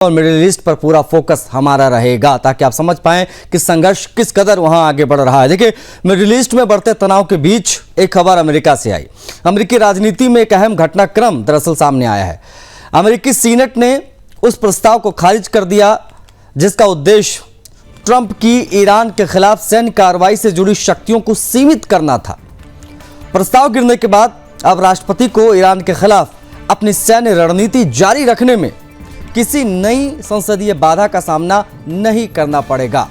और middle east पर पूरा फोकस हमारा रहेगा ताकि आप समझ पाएं कि संघर्ष किस कदर वहां आगे बढ़ रहा है। देखिए, मिडिल ईस्ट में बढ़ते तनाव के बीच एक खबर अमेरिका से आई। अमेरिकी राजनीति में एक अहम घटनाक्रम दरअसल सामने आया है। अमेरिकी सीनेट ने उस प्रस्ताव को खारिज कर दिया जिसका उद्देश्य ट्रंप की ईरान के खिलाफ सैन्य कार्रवाई से जुड़ी शक्तियों को सीमित करना था। प्रस्ताव गिरने के बाद अब राष्ट्रपति को ईरान के खिलाफ अपनी सैन्य रणनीति जारी रखने में किसी नई संसदीय बाधा का सामना नहीं करना पड़ेगा।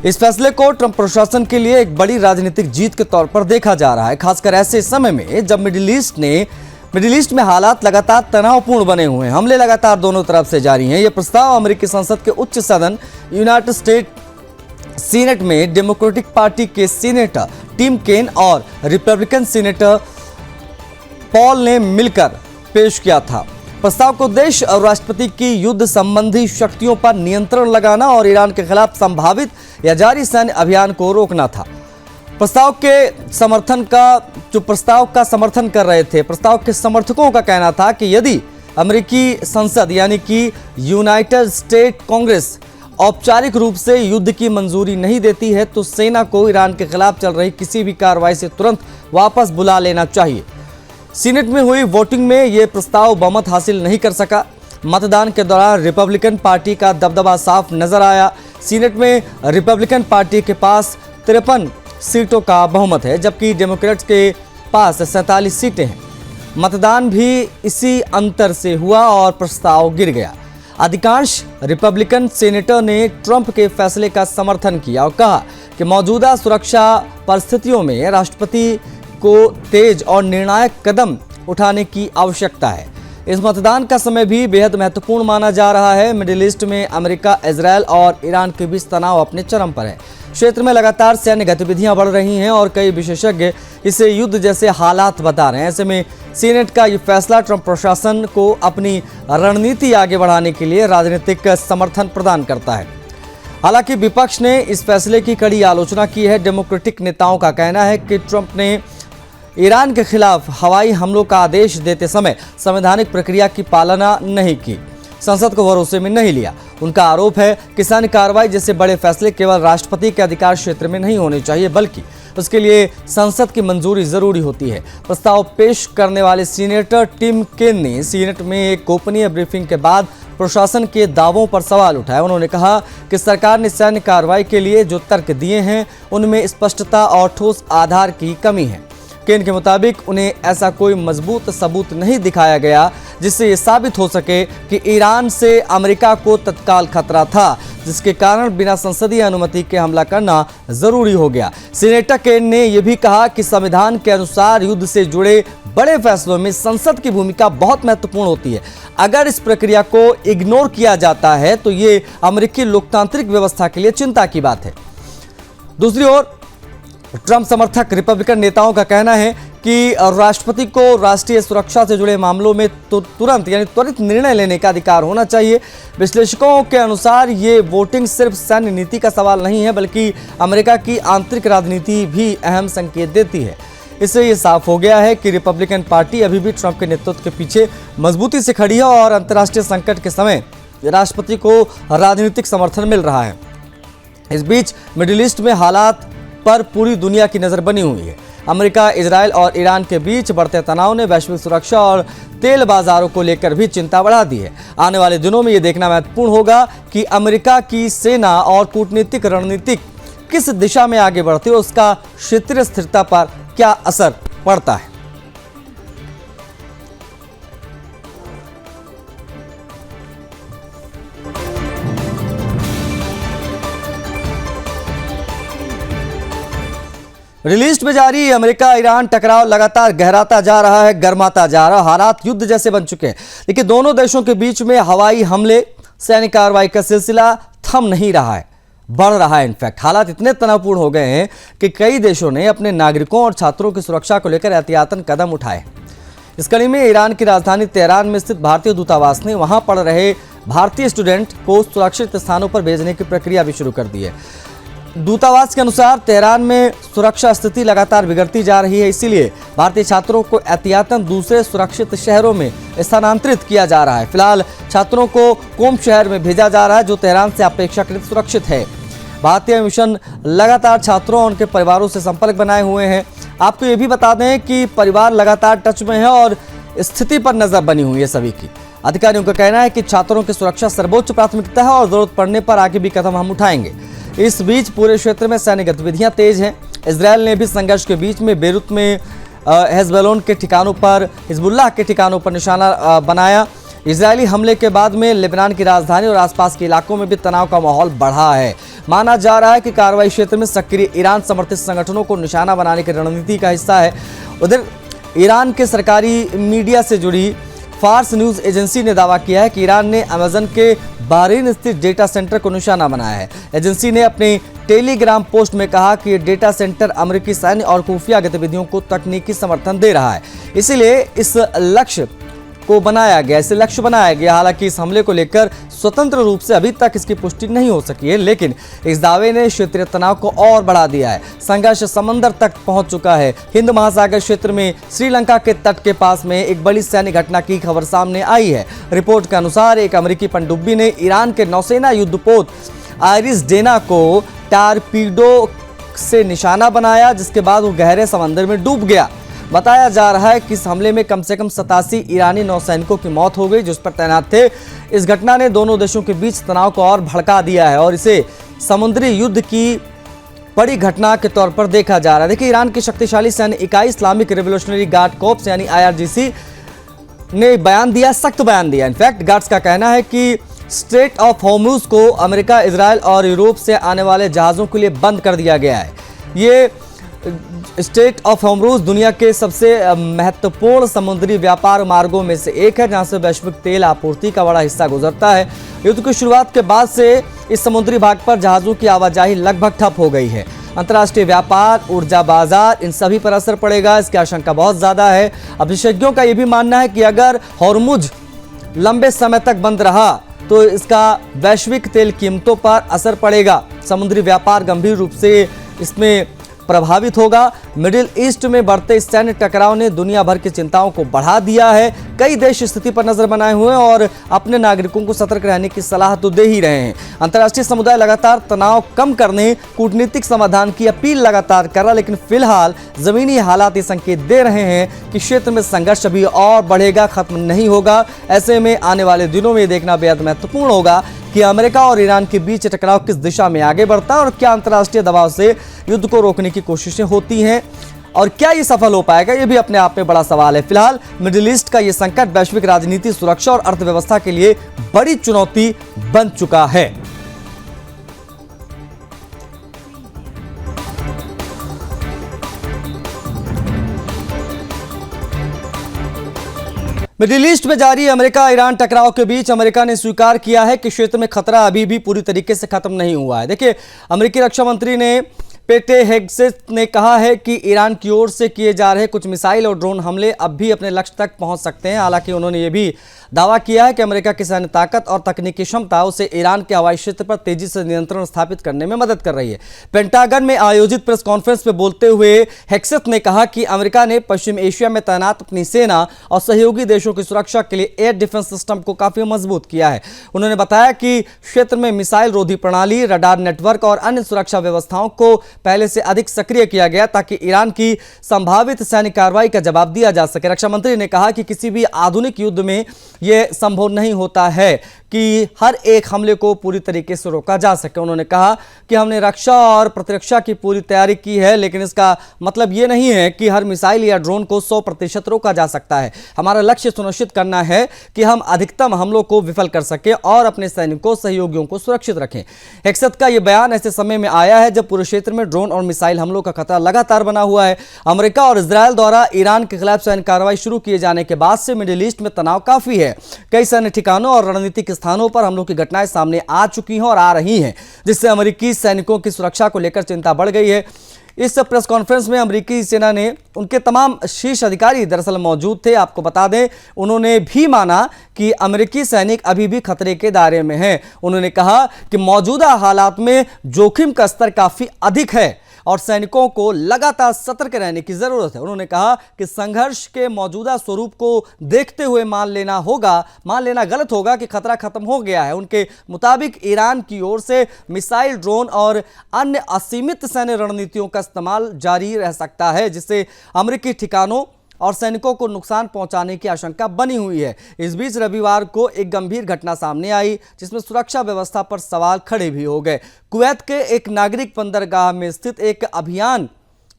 इस फैसले को ट्रंप प्रशासन के लिए एक बड़ी राजनीतिक जीत के तौर पर देखा जा रहा है, खासकर ऐसे समय में जब मिडिल ईस्ट में हालात लगातार तनावपूर्ण बने हुए हैं। हमले लगातार दोनों तरफ से जारी हैं। यह प्रस्ताव अमेरिकी संसद के उच्च सदन यूनाइटेड स्टेट सीनेट में डेमोक्रेटिक पार्टी के सीनेटर टिम केन और रिपब्लिकन सीनेटर पॉल ने मिलकर पेश किया था। प्रस्ताव का उद्देश्य राष्ट्रपति की युद्ध संबंधी शक्तियों पर नियंत्रण लगाना और ईरान के खिलाफ संभावित या जारी सैन्य अभियान को रोकना था। प्रस्ताव का समर्थन कर रहे थे, प्रस्ताव के समर्थकों का कहना था कि यदि अमेरिकी संसद यानी कि यूनाइटेड स्टेट कांग्रेस औपचारिक रूप से युद्ध की मंजूरी नहीं देती है तो सेना को ईरान के खिलाफ चल रही किसी भी कार्रवाई से तुरंत वापस बुला लेना चाहिए। सीनेट में हुई वोटिंग में यह प्रस्ताव बहुमत हासिल नहीं कर सका। मतदान के दौरान रिपब्लिकन पार्टी का दबदबा साफ नजर आया। सीनेट में रिपब्लिकन पार्टी के पास 53 सीटों का बहुमत है, जबकि डेमोक्रेट्स के पास 47 सीटें हैं। मतदान भी इसी अंतर से हुआ और प्रस्ताव गिर गया। अधिकांश रिपब्लिकन सीनेटर ने ट्रंप के फैसले का समर्थन किया और कहा कि मौजूदा सुरक्षा परिस्थितियों में राष्ट्रपति को तेज और निर्णायक कदम उठाने की आवश्यकता है। इस मतदान का समय भी बेहद महत्वपूर्ण माना जा रहा है। मिडिल ईस्ट में अमेरिका, इजरायल और ईरान के बीच तनाव अपने चरम पर है। क्षेत्र में लगातार सैन्य गतिविधियां बढ़ रही हैं और कई विशेषज्ञ इसे युद्ध जैसे हालात बता रहे हैं। ऐसे में सीनेट का ये फैसला ट्रंप प्रशासन को अपनी रणनीति आगे बढ़ाने के लिए राजनीतिक समर्थन प्रदान करता है। हालांकि विपक्ष ने इस फैसले की कड़ी आलोचना की है। डेमोक्रेटिक नेताओं का कहना है कि ट्रंप ने ईरान के खिलाफ हवाई हमलों का आदेश देते समय संवैधानिक प्रक्रिया की पालना नहीं की, संसद को भरोसे में नहीं लिया। उनका आरोप है कि सैन्य कार्रवाई जैसे बड़े फैसले केवल राष्ट्रपति के अधिकार क्षेत्र में नहीं होने चाहिए, बल्कि उसके लिए संसद की मंजूरी जरूरी होती है। प्रस्ताव पेश करने वाले सीनेटर टिम केन ने सीनेट में एक गोपनीय ब्रीफिंग के बाद प्रशासन के दावों पर सवाल उठाया। उन्होंने कहा कि सरकार ने सैन्य कार्रवाई के लिए जो तर्क दिए हैं उनमें स्पष्टता और ठोस आधार की कमी है। केन के मुताबिक उन्हें ऐसा कोई मजबूत सबूत नहीं दिखाया गया जिससे ये साबित हो सके कि ईरान से अमेरिका को तत्काल खतरा था, जिसके कारण बिना संसदीय अनुमति के हमला करना जरूरी हो गया। सीनेटर केन ने यह भी कहा कि संविधान के अनुसार युद्ध से जुड़े बड़े फैसलों में संसद की भूमिका बहुत महत्वपूर्ण होती है। अगर इस प्रक्रिया को इग्नोर किया जाता है तो ये अमेरिकी लोकतांत्रिक व्यवस्था के लिए चिंता की बात है। दूसरी ओर ट्रंप समर्थक रिपब्लिकन नेताओं का कहना है कि राष्ट्रपति को राष्ट्रीय सुरक्षा से जुड़े मामलों में तुरंत यानी त्वरित निर्णय लेने का अधिकार होना चाहिए। विश्लेषकों के अनुसार ये वोटिंग सिर्फ सैन्य नीति का सवाल नहीं है, बल्कि अमेरिका की आंतरिक राजनीति भी अहम संकेत देती है। इससे ये साफ हो गया है कि रिपब्लिकन पार्टी अभी भी ट्रंप के नेतृत्व के पीछे मजबूती से खड़ी है और अंतर्राष्ट्रीय संकट के समय राष्ट्रपति को राजनीतिक समर्थन मिल रहा है। इस बीच मिडिल ईस्ट में हालात पर पूरी दुनिया की नजर बनी हुई है। अमेरिका, इजरायल और ईरान के बीच बढ़ते तनाव ने वैश्विक सुरक्षा और तेल बाजारों को लेकर भी चिंता बढ़ा दी है। आने वाले दिनों में यह देखना महत्वपूर्ण होगा कि अमेरिका की सेना और कूटनीतिक रणनीति किस दिशा में आगे बढ़ती है, उसका क्षेत्रीय स्थिरता पर क्या असर पड़ता है। मिडिल ईस्ट में जारी अमेरिका ईरान टकराव लगातार गहराता जा रहा है, गर्माता जा रहा है। हालात युद्ध जैसे बन चुके हैं। देखिए, दोनों देशों के बीच में हवाई हमले, सैन्य कार्रवाई का सिलसिला थम नहीं रहा है, बढ़ रहा है। इनफैक्ट हालात इतने तनावपूर्ण हो गए हैं कि कई देशों ने अपने नागरिकों और छात्रों की सुरक्षा को लेकर एहतियातन कदम उठाए। इस कड़ी में ईरान की राजधानी तेहरान में स्थित भारतीय दूतावास ने वहां पढ़ रहे भारतीय स्टूडेंट को सुरक्षित स्थानों पर भेजने की प्रक्रिया भी शुरू कर दी है। दूतावास के अनुसार तेहरान में सुरक्षा स्थिति लगातार बिगड़ती जा रही है, इसीलिए भारतीय छात्रों को एहतियातन दूसरे सुरक्षित शहरों में स्थानांतरित किया जा रहा है। फिलहाल छात्रों को कोम शहर में भेजा जा रहा है, जो तेहरान से अपेक्षाकृत सुरक्षित है। भारतीय मिशन लगातार छात्रों और उनके परिवारों से संपर्क बनाए हुए हैं। आपको ये भी बता दें कि परिवार लगातार टच में है और स्थिति पर नजर बनी हुई है सभी की। अधिकारियों का कहना है कि छात्रों की सुरक्षा सर्वोच्च प्राथमिकता है और जरूरत पड़ने पर आगे भी कदम हम उठाएंगे। इस बीच पूरे क्षेत्र में सैन्य गतिविधियां तेज हैं। इजरायल ने भी संघर्ष के बीच में बेरूत में हिजबुल्लाह के ठिकानों पर निशाना बनाया। इजरायली हमले के बाद में लेबनान की राजधानी और आसपास के इलाकों में भी तनाव का माहौल बढ़ा है। माना जा रहा है कि कार्रवाई क्षेत्र में सक्रिय ईरान समर्थित संगठनों को निशाना बनाने की रणनीति का हिस्सा है। उधर ईरान के सरकारी मीडिया से जुड़ी फार्स न्यूज एजेंसी ने दावा किया है कि ईरान ने अमेजन के बहरीन स्थित डेटा सेंटर को निशाना बनाया है। एजेंसी ने अपने टेलीग्राम पोस्ट में कहा कि ये डेटा सेंटर अमेरिकी सैन्य और खुफिया गतिविधियों को तकनीकी समर्थन दे रहा है, इसलिए इसे लक्ष्य बनाया गया। हालांकि इस हमले को लेकर स्वतंत्र रूप से अभी तक इसकी पुष्टि नहीं हो सकी है, लेकिन इस दावे ने क्षेत्रीय तनाव को और बढ़ा दिया है। संघर्ष समंदर तक पहुंच चुका है। हिंद महासागर क्षेत्र में श्रीलंका के तट के पास में एक बड़ी सैन्य घटना की खबर सामने आई है। रिपोर्ट के अनुसार एक अमेरिकी पनडुब्बी ने ईरान के नौसेना युद्धपोत आइरिस डेना को टारपीडो से निशाना बनाया, जिसके बाद वो गहरे समंदर में डूब गया। बताया जा रहा है कि इस हमले में कम से कम 87 ईरानी नौसैनिकों की मौत हो गई जो उस पर तैनात थे। इस घटना ने दोनों देशों के बीच तनाव को और भड़का दिया है और इसे समुद्री युद्ध की बड़ी घटना के तौर पर देखा जा रहा है। देखिए, ईरान की शक्तिशाली सैन्य इकाई इस्लामिक रिवोल्यूशनरी गार्ड कॉर्प्स यानी IRGC ने सख्त बयान दिया। इनफैक्ट गार्ड्स का कहना है कि स्ट्रेट ऑफ हॉर्मुज को अमेरिका, इजरायल और यूरोप से आने वाले जहाज़ों के लिए बंद कर दिया गया है। ये स्ट्रेट ऑफ हॉर्मुज दुनिया के सबसे महत्वपूर्ण समुद्री व्यापार मार्गों में से एक है, जहां से वैश्विक तेल आपूर्ति का बड़ा हिस्सा गुजरता है। युद्ध की शुरुआत के बाद से इस समुद्री भाग पर जहाज़ों की आवाजाही लगभग ठप हो गई है। अंतर्राष्ट्रीय व्यापार, ऊर्जा बाजार, इन सभी पर असर पड़ेगा, इसकी आशंका बहुत ज़्यादा है। अब विशेषज्ञों का ये भी मानना है कि अगर हॉर्मुज लंबे समय तक बंद रहा तो इसका वैश्विक तेल कीमतों पर असर पड़ेगा। समुद्री व्यापार गंभीर रूप से इसमें प्रभावित होगा। मिडिल ईस्ट में बढ़ते सैन्य टकराव ने दुनिया भर की चिंताओं को बढ़ा दिया है। कई देश स्थिति पर नजर बनाए हुए हैं और अपने नागरिकों को सतर्क रहने की सलाह तो दे ही रहे हैं। अंतर्राष्ट्रीय समुदाय लगातार तनाव कम करने, कूटनीतिक समाधान की अपील लगातार कर रहा, लेकिन फिलहाल जमीनी हालात ये संकेत दे रहे हैं कि क्षेत्र में संघर्ष अभी और बढ़ेगा, खत्म नहीं होगा। ऐसे में आने वाले दिनों में देखना बेहद महत्वपूर्ण होगा कि अमेरिका और ईरान के बीच टकराव किस दिशा में आगे बढ़ता है और क्या अंतर्राष्ट्रीय दबाव से युद्ध को रोकने की कोशिशें होती हैं और क्या ये सफल हो पाएगा, ये भी अपने आप में बड़ा सवाल है। फिलहाल मिडिल ईस्ट का ये संकट वैश्विक राजनीति, सुरक्षा और अर्थव्यवस्था के लिए बड़ी चुनौती बन चुका है। मिडिल ईस्ट में जारी अमेरिका ईरान टकराव के बीच अमेरिका ने स्वीकार किया है कि क्षेत्र में खतरा अभी भी पूरी तरीके से खत्म नहीं हुआ है। देखिए, अमेरिकी रक्षा मंत्री ने पेटे हेगसेथ ने कहा है कि ईरान की ओर से किए जा रहे कुछ मिसाइल और ड्रोन हमले अब भी अपने लक्ष्य तक पहुंच सकते हैं। हालांकि उन्होंने ये भी दावा किया है कि अमेरिका की सैन्य ताकत और तकनीकी क्षमता उसे ईरान के हवाई क्षेत्र पर तेजी से नियंत्रण स्थापित करने में मदद कर रही है। पेंटागन में आयोजित प्रेस कॉन्फ्रेंस में बोलते हुए हेगसेथ ने कहा कि अमेरिका ने पश्चिम एशिया में तैनात अपनी सेना और सहयोगी देशों की सुरक्षा के लिए एयर डिफेंस सिस्टम को काफी मजबूत किया है। उन्होंने बताया कि क्षेत्र में मिसाइल रोधी प्रणाली, रडार नेटवर्क और अन्य सुरक्षा व्यवस्थाओं को पहले से अधिक सक्रिय किया गया ताकि ईरान की संभावित सैन्य कार्रवाई का जवाब दिया जा सके। रक्षा मंत्री ने कहा कि किसी भी आधुनिक युद्ध में यह संभव नहीं होता है कि हर एक हमले को पूरी तरीके से रोका जा सके। उन्होंने कहा कि हमने रक्षा और प्रतिरक्षा की पूरी तैयारी की है, लेकिन इसका मतलब यह नहीं है कि हर मिसाइल या ड्रोन को 100% रोका जा सकता है। हमारा लक्ष्य सुनिश्चित करना है कि हम अधिकतम हमलों को विफल कर सकें और अपने सैनिकों, सहयोगियों को सुरक्षित रखें। हेगसेथ का यह बयान ऐसे समय में आया है जब पूरे क्षेत्र में ड्रोन और मिसाइल हमलों का खतरा लगातार बना हुआ है। अमेरिका और इजरायल द्वारा ईरान के खिलाफ सैन्य कार्रवाई शुरू किए जाने के बाद से मिडिल ईस्ट में तनाव काफी है। कई सैन्य ठिकानों और रणनीतिक स्थानों पर हमलों की घटनाएं सामने आ चुकी हैं और आ रही हैं, जिससे अमेरिकी सैनिकों की सुरक्षा को लेकर चिंता बढ़ गई है। इस प्रेस कॉन्फ्रेंस में अमेरिकी सेना ने उनके तमाम शीर्ष अधिकारी दरअसल मौजूद थे। आपको बता दें, उन्होंने भी माना कि अमेरिकी सैनिक अभी भी खतरे के दायरे में हैं। उन्होंने कहा कि मौजूदा हालात में जोखिम का स्तर काफी अधिक है और सैनिकों को लगातार सतर्क रहने की जरूरत है। उन्होंने कहा कि संघर्ष के मौजूदा स्वरूप को देखते हुए मान लेना गलत होगा कि खतरा खत्म हो गया है। उनके मुताबिक ईरान की ओर से मिसाइल, ड्रोन और अन्य असीमित सैन्य रणनीतियों का इस्तेमाल जारी रह सकता है, जिससे अमेरिकी ठिकानों और सैनिकों को नुकसान पहुंचाने की आशंका बनी हुई है। इस बीच रविवार को एक गंभीर घटना सामने आई जिसमें सुरक्षा व्यवस्था पर सवाल खड़े भी हो गए। कुवैत के एक नागरिक बंदरगाह में स्थित एक अभियान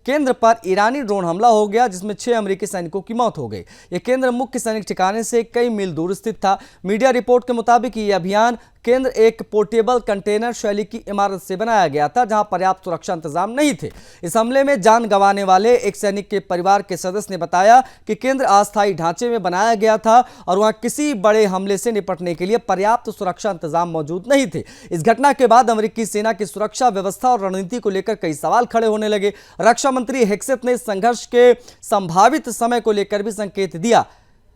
केंद्र पर ईरानी ड्रोन हमला हो गया, जिसमें 6 अमेरिकी सैनिकों की मौत हो गई। यह केंद्र मुख्य सैनिक ठिकाने से कई मील दूर स्थित था। मीडिया रिपोर्ट के मुताबिक यह अभियान केंद्र एक पोर्टेबल कंटेनर शैली की इमारत से बनाया गया था, जहां पर्याप्त सुरक्षा इंतजाम नहीं थे। इस हमले में जान गंवाने वाले एक सैनिक के परिवार के सदस्य ने बताया कि केंद्र अस्थायी ढांचे में बनाया गया था और वहां किसी बड़े हमले से निपटने के लिए पर्याप्त सुरक्षा इंतजाम मौजूद नहीं थे। इस घटना के बाद अमेरिकी सेना की सुरक्षा व्यवस्था और रणनीति को लेकर कई सवाल खड़े होने लगे। रक्षा मंत्री हेक्सेथ ने संघर्ष के संभावित समय को लेकर भी संकेत दिया।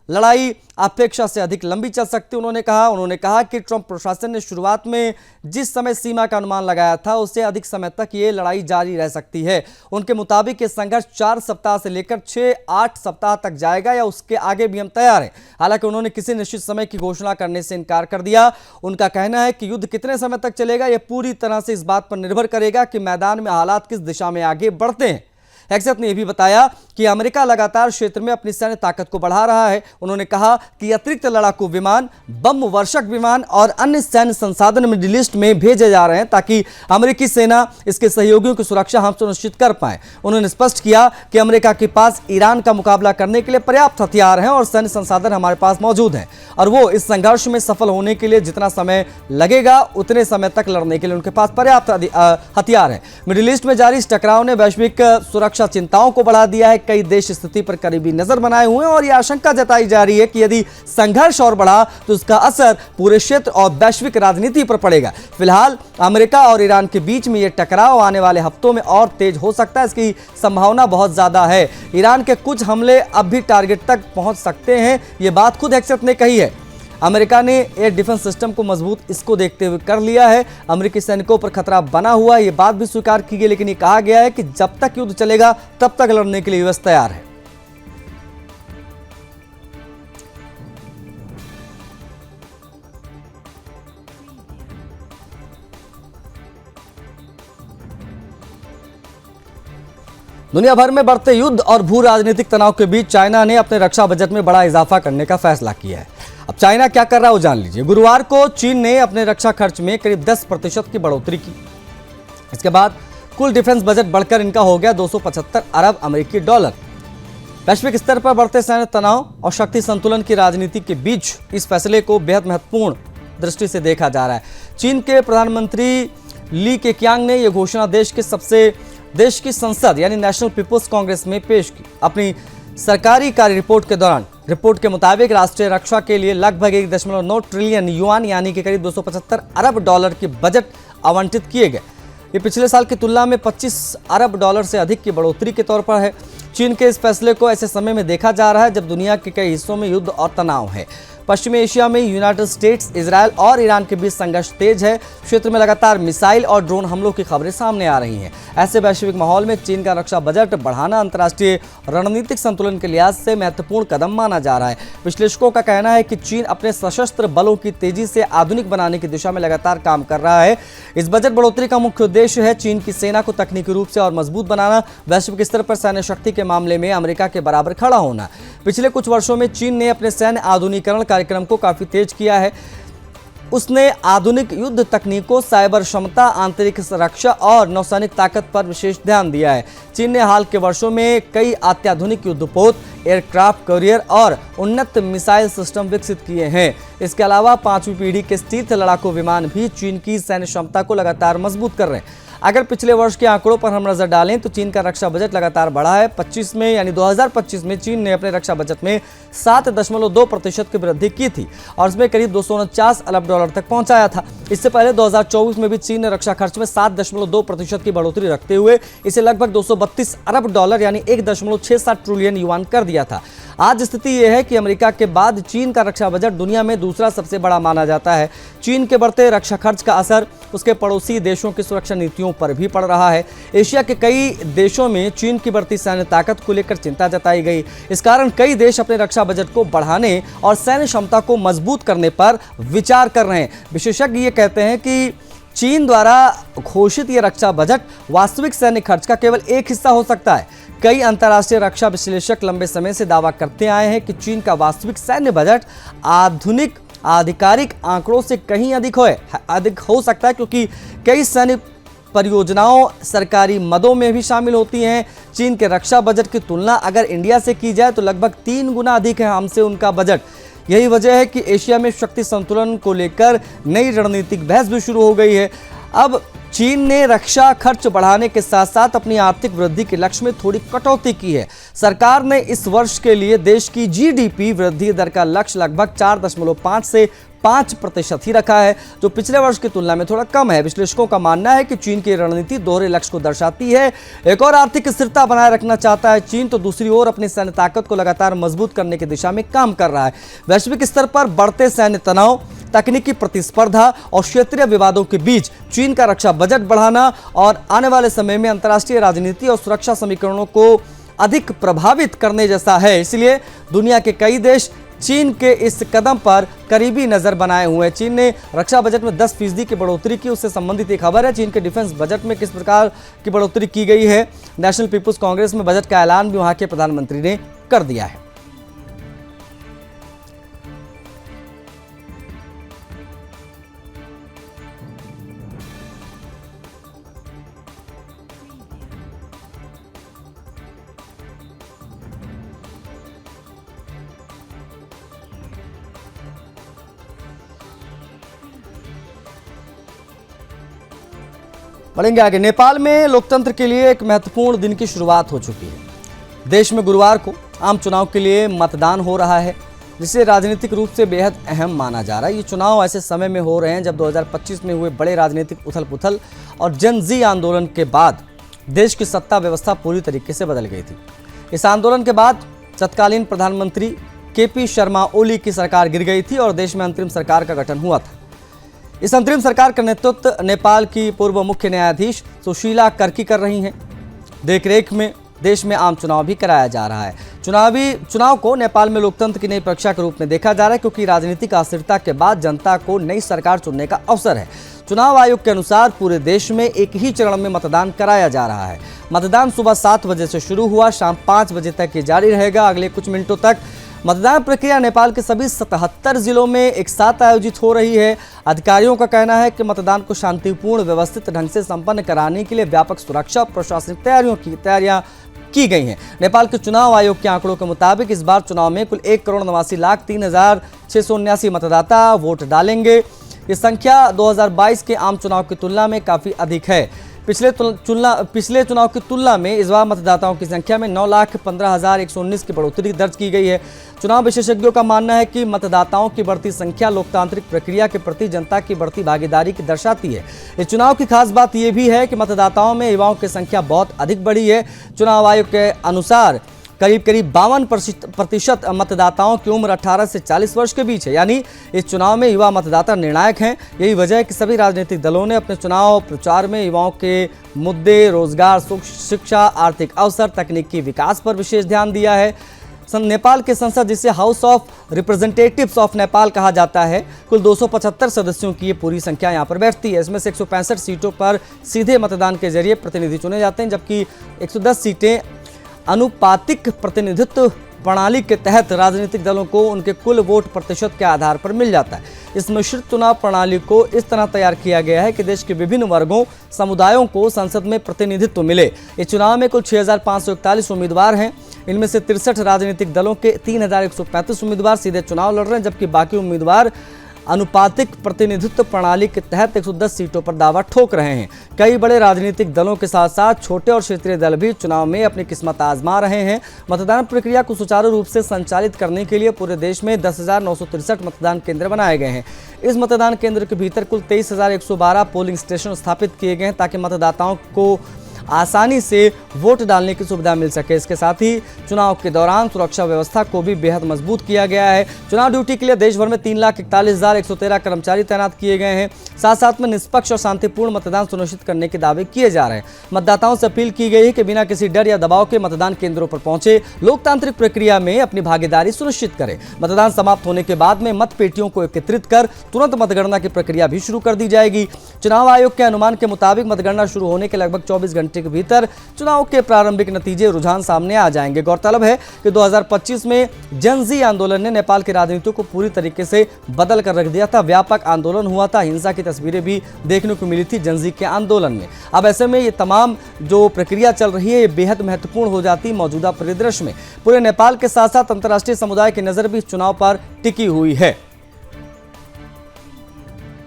लड़ाई अपेक्षा से अधिक लंबी चल सकती है, उन्होंने कहा कि ट्रंप प्रशासन ने शुरुआत में जिस समय सीमा का अनुमान लगाया था उससे अधिक समय तक ये लड़ाई जारी रह सकती है। उनके मुताबिक ये संघर्ष 4 सप्ताह से लेकर 6-8 सप्ताह तक जाएगा या उसके आगे भी हम तैयार हैं। हालांकि उन्होंने किसी निश्चित समय की घोषणा करने से इनकार कर दिया। उनका कहना है कि युद्ध कितने समय तक चलेगा यह पूरी तरह से इस बात पर निर्भर करेगा कि मैदान में हालात किस दिशा में आगे बढ़ते हैं। हेक्सेथ ने यह भी बताया कि अमेरिका लगातार क्षेत्र में अपनी सैन्य ताकत को बढ़ा रहा है। उन्होंने कहा कि अतिरिक्त लड़ाकू विमान, बम वर्षक विमान और अन्य सैन्य संसाधन मिडिल ईस्ट में भेजे जा रहे हैं ताकि अमेरिकी सेना इसके सहयोगियों की सुरक्षा हम सुनिश्चित कर पाए। उन्होंने स्पष्ट किया कि अमेरिका के पास ईरान का मुकाबला करने के लिए पर्याप्त हथियार हैं और सैन्य संसाधन हमारे पास मौजूद हैं और वो इस संघर्ष में सफल होने के लिए जितना समय लगेगा उतने समय तक लड़ने के लिए उनके पास पर्याप्त हथियार है। मिडिल ईस्ट में जारी इस टकराव ने वैश्विक सुरक्षा चिंताओं को बढ़ा दिया है। कई देश स्थिति पर करीबी नजर बनाए हुए हैं और यह आशंका जताई जा रही है कि यदि संघर्ष और बढ़ा तो इसका असर पूरे क्षेत्र और वैश्विक राजनीति पर पड़ेगा। फिलहाल अमेरिका और ईरान के बीच में यह टकराव आने वाले हफ्तों में और तेज हो सकता है, इसकी संभावना बहुत ज्यादा है। ईरान के कुछ हमले अब भी टारगेट तक पहुंच सकते हैं, यह बात खुद हेक्सेथ ने कही है। अमेरिका ने एयर डिफेंस सिस्टम को मजबूत इसको देखते हुए कर लिया है। अमेरिकी सैनिकों पर खतरा बना हुआ, यह बात भी स्वीकार की गई, लेकिन यह कहा गया है कि जब तक युद्ध चलेगा तब तक लड़ने के लिए यूएस तैयार है। दुनिया भर में बढ़ते युद्ध और भू राजनीतिक तनाव के बीच चाइना ने अपने रक्षा बजट में बड़ा इजाफा करने का फैसला किया है। अब चाइना क्या कर रहा है वो जान लीजिए। गुरुवार को चीन ने अपने रक्षा खर्च में करीब 10% की बढ़ोतरी की। इसके बाद कुल डिफेंस बजट बढ़कर इनका हो गया 275 अरब अमेरिकी डॉलर। वैश्विक स्तर पर बढ़ते सैन्य तनाव और शक्ति संतुलन की राजनीति के बीच इस फैसले को बेहद महत्वपूर्ण दृष्टि से देखा जा रहा है। चीन के प्रधानमंत्री ली केक्यांग ने यह घोषणा देश की संसद यानी नेशनल पीपुल्स कांग्रेस में पेश की। अपनी सरकारी कार्य रिपोर्ट के दौरान रिपोर्ट के मुताबिक राष्ट्रीय रक्षा के लिए लगभग 1.9 ट्रिलियन युआन यानी कि करीब 275 अरब डॉलर के बजट आवंटित किए गए। ये पिछले साल की तुलना में 25 अरब डॉलर से अधिक की बढ़ोतरी के तौर पर है। चीन के इस फैसले को ऐसे समय में देखा जा रहा है जब दुनिया के कई हिस्सों में युद्ध और तनाव है। पश्चिमी एशिया में यूनाइटेड स्टेट्स, इजरायल और ईरान के बीच संघर्ष तेज है। क्षेत्र में लगातार मिसाइल और ड्रोन हमलों की खबरें सामने आ रही हैं। ऐसे वैश्विक माहौल में चीन का रक्षा बजट बढ़ाना अंतर्राष्ट्रीय रणनीतिक संतुलन के लिहाज से महत्वपूर्ण कदम माना जा रहा है। विश्लेषकों का कहना है कि चीन अपने सशस्त्र बलों की तेजी से आधुनिक बनाने की दिशा में लगातार काम कर रहा है। इस बजट बढ़ोतरी का मुख्य उद्देश्य है चीन की सेना को तकनीकी रूप से और मजबूत बनाना, वैश्विक स्तर पर सैन्य शक्ति के मामले में अमेरिका के बराबर खड़ा होना। पिछले कुछ वर्षों में चीन ने अपने सैन्य आधुनिकीकरण कार्यक्रम को काफी तेज किया है। उसने आधुनिक युद्ध तकनीकों, साइबर क्षमता, आंतरिक रक्षा और नौसैनिक ताकत पर विशेष ध्यान दिया है। चीन ने हाल के वर्षों में कई अत्याधुनिक युद्धपोत, एयरक्राफ्ट कैरियर और उन्नत मिसाइल सिस्टम विकसित किए हैं। इसके अलावा 5वीं पीढ़ी के स्टील्थ लड़ाकू विमान भी चीन की सैन्य क्षमता को लगातार मजबूत कर रहे हैं। अगर पिछले वर्ष के आंकड़ों पर हम नजर डालें तो चीन का रक्षा बजट लगातार बढ़ा है। 25 में यानी 2025 में चीन ने अपने रक्षा बजट में 7.2% की वृद्धि की थी और इसमें करीब 249 अरब डॉलर तक पहुंचाया था। इससे पहले 2024 में भी चीन ने रक्षा खर्च में 7.2% की बढ़ोतरी रखते हुए इसे लगभग 232 अरब डॉलर यानी 1.67 ट्रिलियन युआन कर दिया था। आज स्थिति यह है कि अमेरिका के बाद चीन का रक्षा बजट दुनिया में दूसरा सबसे बड़ा माना जाता है। चीन के बढ़ते रक्षा खर्च का असर उसके पड़ोसी देशों की सुरक्षा नीतियों पर भी पड़ रहा है। एशिया के कई देशों में चीन की बढ़ती सैन्य ताकत को लेकर चिंता जताई गई। इस कारण कई देश अपने रक्षा बजट को बढ़ाने और सैन्य क्षमता को मजबूत करने पर विचार कर रहे हैं। विशेषज्ञ ये कहते हैं कि चीन द्वारा घोषित यह रक्षा बजट वास्तविक सैन्य खर्च का केवल एक हिस्सा हो सकता है। कई अंतर्राष्ट्रीय रक्षा विश्लेषक लंबे समय से दावा करते आए हैं कि चीन का वास्तविक सैन्य बजट आधुनिक आधिकारिक आंकड़ों से कहीं अधिक हो सकता है, क्योंकि कई सैन्य परियोजनाओं सरकारी मदों में भी शामिल होती हैं। चीन के रक्षा बजट की तुलना अगर इंडिया से की जाए तो लगभग 3 गुना अधिक है हमसे उनका बजट। यही वजह है कि एशिया में शक्ति संतुलन को लेकर नई रणनीतिक बहस भी शुरू हो गई है। अब चीन ने रक्षा खर्च बढ़ाने के साथ साथ अपनी आर्थिक वृद्धि के लक्ष्य में थोड़ी कटौती की है। सरकार ने इस वर्ष के लिए देश की जीडीपी वृद्धि दर का लक्ष्य लगभग 4.5 से 5% ही रखा है, जो पिछले वर्ष की तुलना में थोड़ा कम है। विश्लेषकों का मानना है कि चीन की रणनीति दोहरे लक्ष्य को दर्शाती है। एक और आर्थिक स्थिरता बनाए रखना चाहता है चीन, तो दूसरी ओर अपनी सैन्य ताकत को लगातार मजबूत करने की दिशा में काम कर रहा है। वैश्विक स्तर पर बढ़ते सैन्य तनाव, तकनीकी प्रतिस्पर्धा और क्षेत्रीय विवादों के बीच चीन का रक्षा बजट बढ़ाना और आने वाले समय में अंतर्राष्ट्रीय राजनीति और सुरक्षा समीकरणों को अधिक प्रभावित करने जैसा है। इसलिए दुनिया के कई देश चीन के इस कदम पर करीबी नजर बनाए हुए हैं। चीन ने रक्षा बजट में 10% की बढ़ोतरी की, उससे संबंधित एक खबर है। चीन के डिफेंस बजट में किस प्रकार की बढ़ोतरी की गई है। नेशनल पीपुल्स कांग्रेस में बजट का ऐलान भी वहां के प्रधानमंत्री ने कर दिया है। बढ़ेंगे आगे। नेपाल में लोकतंत्र के लिए एक महत्वपूर्ण दिन की शुरुआत हो चुकी है। देश में गुरुवार को आम चुनाव के लिए मतदान हो रहा है, जिसे राजनीतिक रूप से बेहद अहम माना जा रहा है। ये चुनाव ऐसे समय में हो रहे हैं जब 2025 में हुए बड़े राजनीतिक उथल पुथल और जन जी आंदोलन के बाद देश की सत्ता व्यवस्था पूरी तरीके से बदल गई थी। इस आंदोलन के बाद तत्कालीन प्रधानमंत्री केपी शर्मा ओली की सरकार गिर गई थी और देश में अंतरिम सरकार का गठन हुआ था। इस अंतरिम सरकार का नेतृत्व नेपाल की पूर्व मुख्य न्यायाधीश सुशीला कार्की कर रही हैं। देखरेख में देश में आम चुनाव भी कराया जा रहा है। चुनाव को नेपाल में लोकतंत्र की नई परीक्षा के रूप में देखा जा रहा है, क्योंकि राजनीतिक अस्थिरता के बाद जनता को नई सरकार चुनने का अवसर है। चुनाव आयोग के अनुसार पूरे देश में एक ही चरण में मतदान कराया जा रहा है। मतदान सुबह 7 बजे से शुरू हुआ, शाम 5 बजे तक ये जारी रहेगा। अगले कुछ मिनटों तक मतदान प्रक्रिया नेपाल के सभी 77 जिलों में एक साथ आयोजित हो रही है। अधिकारियों का कहना है कि मतदान को शांतिपूर्ण व्यवस्थित ढंग से संपन्न कराने के लिए व्यापक सुरक्षा और प्रशासनिक तैयारियां की गई हैं। नेपाल के चुनाव आयोग के आंकड़ों के मुताबिक इस बार चुनाव में कुल 1,89,03,679 मतदाता वोट डालेंगे। ये संख्या 2022 के आम चुनाव की तुलना में काफ़ी अधिक है। पिछले चुनाव की तुलना में इस बार मतदाताओं की संख्या में 9,15,119 की बढ़ोतरी दर्ज की गई है। चुनाव विशेषज्ञों का मानना है कि मतदाताओं की बढ़ती संख्या लोकतांत्रिक प्रक्रिया के प्रति जनता की बढ़ती भागीदारी की दर्शाती है। इस चुनाव की खास बात यह भी है कि मतदाताओं में युवाओं की संख्या बहुत अधिक बढ़ी है। चुनाव आयोग के अनुसार करीब 52% मतदाताओं की उम्र 18 से 40 वर्ष के बीच है, यानी इस चुनाव में युवा मतदाता निर्णायक हैं। यही वजह है कि सभी राजनीतिक दलों ने अपने चुनाव प्रचार में युवाओं के मुद्दे, रोजगार, शिक्षा, आर्थिक अवसर, तकनीकी विकास पर विशेष ध्यान दिया है। नेपाल के संसद, जिसे house of representatives of Nepal कहा जाता है, कुल 275 सदस्यों की ये पूरी संख्या यहाँ पर बैठती है। इसमें से 165 सीटों पर सीधे मतदान के जरिए प्रतिनिधि चुने जाते हैं, जबकि 110 सीटें अनुपातिक प्रतिनिधित्व प्रणाली के तहत राजनीतिक दलों को उनके कुल वोट प्रतिशत के आधार पर मिल जाता है। इस मिश्रित चुनाव प्रणाली को इस तरह तैयार किया गया है कि देश के विभिन्न वर्गों, समुदायों को संसद में प्रतिनिधित्व मिले। इस चुनाव में कुल 6,541 उम्मीदवार हैं। इनमें से 63 राजनीतिक दलों के 3,135 उम्मीदवार सीधे चुनाव लड़ रहे हैं, जबकि बाकी उम्मीदवार अनुपातिक प्रतिनिधित्व प्रणाली के तहत 110 सीटों पर दावा ठोक रहे हैं। कई बड़े राजनीतिक दलों के साथ साथ छोटे और क्षेत्रीय दल भी चुनाव में अपनी किस्मत आजमा रहे हैं। मतदान प्रक्रिया को सुचारू रूप से संचालित करने के लिए पूरे देश में 10,963 मतदान केंद्र बनाए गए हैं। इस मतदान केंद्र के भीतर कुल 23,112 पोलिंग स्टेशन स्थापित किए गए हैं ताकि मतदाताओं को आसानी से वोट डालने की सुविधा मिल सके। इसके साथ ही चुनाव के दौरान सुरक्षा व्यवस्था को भी बेहद मजबूत किया गया है। चुनाव ड्यूटी के लिए देश भर में 3,41,113 कर्मचारी तैनात किए गए हैं। साथ साथ में निष्पक्ष और शांतिपूर्ण मतदान सुनिश्चित करने के दावे किए जा रहे हैं। मतदाताओं से अपील की गई है कि बिना किसी डर या दबाव के मतदान केंद्रों पर पहुंचे लोकतांत्रिक प्रक्रिया में अपनी भागीदारी सुनिश्चित करें। मतदान समाप्त होने के बाद में मत पेटियों को एकत्रित कर तुरंत मतगणना की प्रक्रिया भी शुरू कर दी जाएगी। चुनाव आयोग के अनुमान के मुताबिक मतगणना शुरू होने के लगभग 24 घंटे के भीतर चुनाव के प्रारंभिक नतीजे रुझान सामने आ जाएंगे। गौरतलब है कि 2025 में जनजी आंदोलन ने नेपाल की राजनीति को पूरी तरीके से बदल कर रख दिया था। व्यापक आंदोलन हुआ था, हिंसा की तस्वीरें भी देखने को मिली थी जनजी के आंदोलन में। अब ऐसे में ये तमाम जो प्रक्रिया चल रही है ये बेहद महत्वपूर्ण हो जाती मौजूदा परिदृश्य में। पूरे नेपाल के साथ साथ अंतर्राष्ट्रीय समुदाय की नजर भी इस चुनाव पर टिकी हुई है।